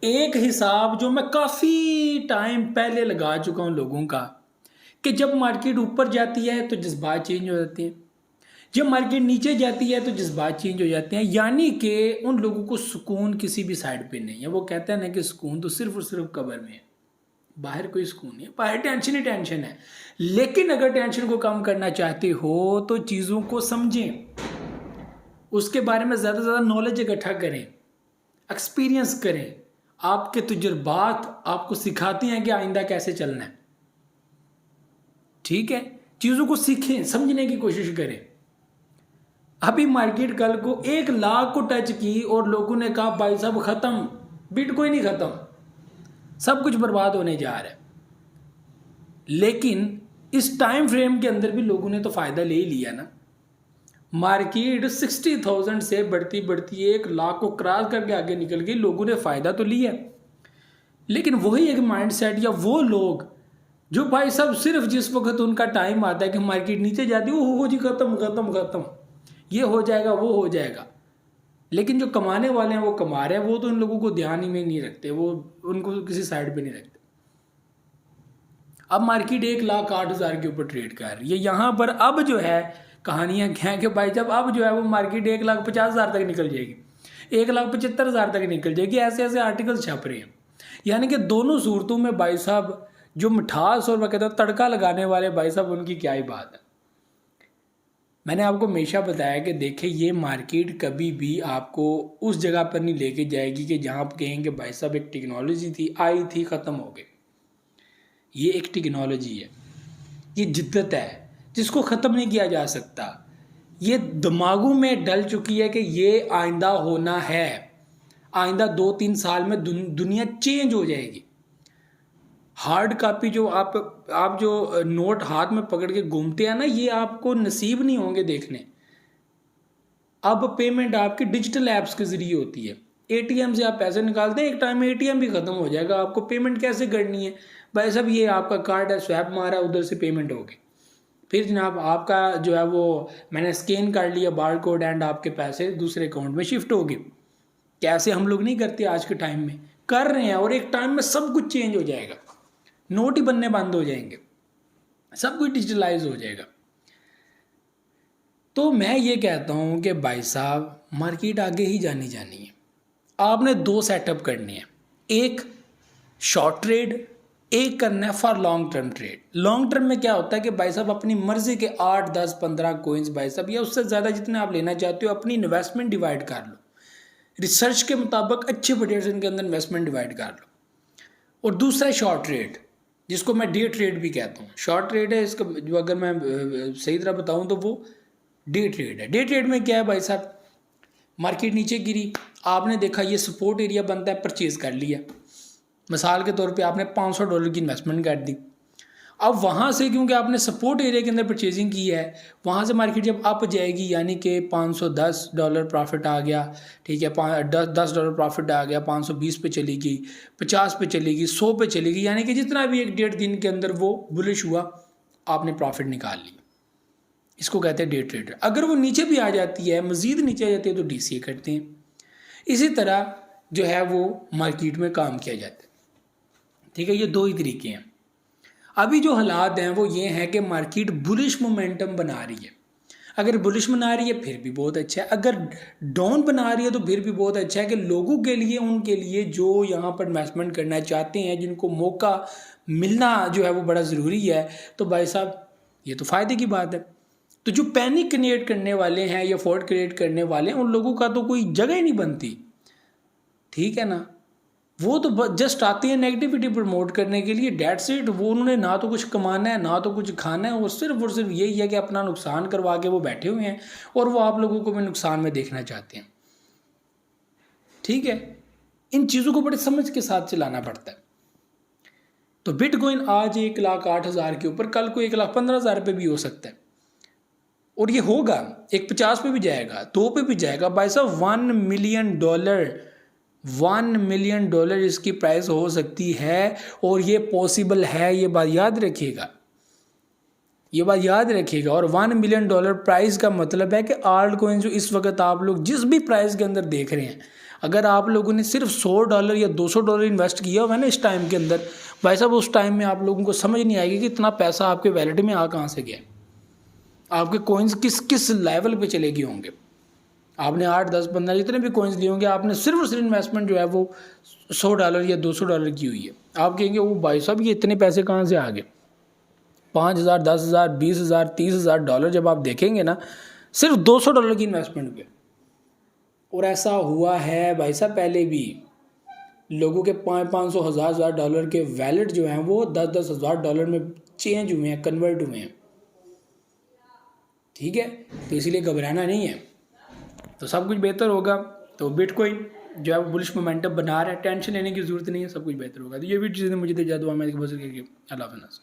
एक हिसाब जो मैं काफ़ी टाइम पहले लगा चुका हूँ लोगों का, कि जब मार्केट ऊपर जाती है तो जज्बात चेंज हो जाते हैं, जब मार्केट नीचे जाती है तो जज्बात चेंज हो जाते हैं। यानी कि उन लोगों को सुकून किसी भी साइड पे नहीं है। वो कहते हैं ना कि सुकून तो सिर्फ और सिर्फ कब्र में है, बाहर कोई सुकून नहीं है, बाहर टेंशन ही टेंशन है। लेकिन अगर टेंशन को कम करना चाहते हो तो चीज़ों को समझें, उसके बारे में ज़्यादा से ज़्यादा नॉलेज इकट्ठा करें, एक्सपीरियंस करें। आपके तजुर्बात आपको सिखाते हैं कि आइंदा कैसे चलना है। ठीक है, चीज़ों को सीखें, समझने की कोशिश करें। अभी मार्केट कल को 1 लाख को टच की और लोगों ने कहा भाई साहब खत्म, बिटकॉइन नहीं खत्म, सब कुछ बर्बाद होने जा रहा है। लेकिन इस टाइम फ्रेम के अंदर भी लोगों ने तो फायदा ले ही लिया ना। मार्केट 60,000 से बढ़ती बढ़ती 1 लाख को क्रॉस करके आगे निकल गई, लोगों ने फायदा तो लिया। लेकिन वही एक माइंडसेट या वो लोग जो भाई साहब सिर्फ जिस वक्त उनका टाइम आता है कि मार्केट नीचे जाती है, वो हो जी खत्म खत्म खत्म, ये हो जाएगा वो हो जाएगा। लेकिन जो कमाने वाले हैं वो कमा रहे हैं, वो तो इन लोगों को ध्यान ही में नहीं रखते, वो उनको किसी साइड पे नहीं रखते। अब मार्केट 1,08,000 के ऊपर ट्रेड कर रही है। यहाँ पर अब जो है कहानियाँ क्या है कि भाई जब अब जो है वो मार्केट 1,50,000 तक निकल जाएगी, 1,75,000 तक निकल जाएगी, ऐसे ऐसे आर्टिकल छप रहे हैं। यानी कि दोनों सूरतों में भाई साहब जो मिठास और मैं कहता हूँ तड़का लगाने वाले भाई साहब, उनकी क्या ही बात है। मैंने आपको हमेशा बताया कि देखें ये मार्केट कभी भी आपको उस जगह पर नहीं लेके जाएगी कि जहाँ आप कहेंगे भाई साहब एक टेक्नोलॉजी थी, आई थी, ख़त्म हो गई। ये एक टेक्नोलॉजी है, ये जिद्दत है जिसको ख़त्म नहीं किया जा सकता। ये दिमागों में डल चुकी है कि ये आइंदा होना है। आइंदा 2-3 साल में दुनिया चेंज हो जाएगी। हार्ड कॉपी जो आप जो नोट हाथ में पकड़ के घूमते हैं ना, ये आपको नसीब नहीं होंगे देखने। अब पेमेंट आपकी डिजिटल ऐप्स के जरिए होती है। एटीएम से आप पैसे निकालते हैं, एक टाइम में एटीएम भी खत्म हो जाएगा। आपको पेमेंट कैसे करनी है भाई साहब, ये आपका कार्ड है, स्वैप मारा, उधर से पेमेंट होगी। फिर जनाब आपका जो है वो मैंने स्कैन कर लिया बार कोड एंड आपके पैसे दूसरे अकाउंट में शिफ्ट हो गए। कैसे हम लोग नहीं करते, आज के टाइम में कर रहे हैं। और एक टाइम में सब कुछ चेंज हो जाएगा, नोट ही बनने बंद हो जाएंगे, सब कुछ डिजिटलाइज हो जाएगा। तो मैं ये कहता हूँ कि भाई साहब मार्केट आगे ही जानी है। आपने 2 सेटअप करने हैं, एक शॉर्ट ट्रेड, एक करना है for long term trade. Long term में क्या होता है कि भाई साहब अपनी मर्जी के 8, 10, 15 कोइंस भाई साहब या उससे ज़्यादा जितने आप लेना चाहते हो, अपनी इन्वेस्टमेंट डिवाइड कर लो, रिसर्च के मुताबिक अच्छे पोजीशन के अंदर इन्वेस्टमेंट डिवाइड कर लो। और दूसरा है शॉर्ट ट्रेड, जिसको मैं डे ट्रेड भी कहता हूँ। शॉर्ट ट्रेड है इसका, जो अगर मैं सही तरह बताऊँ तो वो डे ट्रेड है। डे ट्रेड में क्या है भाई साहब, मार्केट नीचे गिरी, आपने देखा ये सपोर्ट एरिया बनता है, परचेज कर लिया। मिसाल के तौर पे आपने $500 की इन्वेस्टमेंट कर दी। अब वहाँ से क्योंकि आपने सपोर्ट एरिया के अंदर परचेजिंग की है, वहाँ से मार्केट जब अप जाएगी यानी कि $510 प्रॉफिट आ गया, ठीक है, $10 प्रॉफिट आ गया, 520 पे चली गई, 50 पे चली गई, 100 पे चली गई, यानी कि जितना भी 1-1.5 दिन के अंदर वो बुलिश हुआ, आपने प्रॉफिट निकाल ली। इसको कहते हैं डे ट्रेडर। अगर वो नीचे भी आ जाती है, मज़ीद नीचे आ जाती है, तो DCA करते हैं। इसी तरह जो है वो मार्केट में काम किया जाता है। ठीक है, ये 2 ही तरीके हैं। अभी जो हालात हैं वो ये हैं कि मार्केट बुलिश मोमेंटम बना रही है। अगर बुलिश बना रही है फिर भी बहुत अच्छा है, अगर डाउन बना रही है तो फिर भी बहुत अच्छा है कि लोगों के लिए, उनके लिए जो यहाँ पर इन्वेस्टमेंट करना चाहते हैं, जिनको मौका मिलना जो है वो बड़ा ज़रूरी है, तो भाई साहब ये तो फ़ायदे की बात है। तो जो पैनिक क्रिएट करने वाले हैं या फोर्ड क्रिएट करने वाले हैं, उन लोगों का तो कोई जगह ही नहीं बनती। ठीक है ना, वो तो जस्ट आते हैं नेगेटिविटी प्रमोट करने के लिए, डेट्स इट। वो उन्होंने ना तो कुछ कमाना है ना तो कुछ खाना है, और सिर्फ यही है कि अपना नुकसान करवा के वो बैठे हुए हैं और वो आप लोगों को भी नुकसान में देखना चाहते हैं। ठीक है, इन चीज़ों को बड़े समझ के साथ चलाना पड़ता है। तो बिटकॉइन आज 1,08,000 के ऊपर, कल को 1,15,000 पे भी हो सकता है, और ये होगा 1,50 पे भी जाएगा, 2 पे भी जाएगा। भाई साहब $1 मिलियन इसकी प्राइस हो सकती है, और ये पॉसिबल है, ये बात याद रखिएगा, ये बात याद रखिएगा। और $1 मिलियन प्राइस का मतलब है कि आल्ट कॉइन जो इस वक्त आप लोग जिस भी प्राइस के अंदर देख रहे हैं, अगर आप लोगों ने सिर्फ $100 या $200 इन्वेस्ट किया हुआ है ना इस टाइम के अंदर, भाई साहब उस टाइम में आप लोगों को समझ नहीं आएगी कि इतना पैसा आपके वैलेट में आ कहाँ से गया, आपके कॉइन्स किस किस लेवल पे चले गए होंगे। आपने 8, 10, 15 जितने भी कॉइन्स लिए होंगे, आपने सिर्फ और सिर्फ इन्वेस्टमेंट जो है वो $100 या $200 की हुई है। आप कहेंगे वो भाई साहब ये इतने पैसे कहाँ से आ गए। 5,000, 10,000, 20,000, $30,000 जब आप देखेंगे ना सिर्फ $200 की इन्वेस्टमेंट पे। और ऐसा हुआ है भाई साहब पहले भी, लोगों के 500, $1,000 के वैलेट जो हैं वो $10,000 में चेंज हुए हैं, कन्वर्ट हुए हैं। ठीक है, तो इसीलिए घबराना नहीं है, तो सब कुछ बेहतर होगा। तो बिटकॉइन जो है वो बुलिश मोमेंटम बना रहा है, टेंशन लेने की जरूरत नहीं है, सब कुछ बेहतर होगा। तो ये भी चीज़ें मुझे दे दुआ में अल्लाह हाफ़िज़।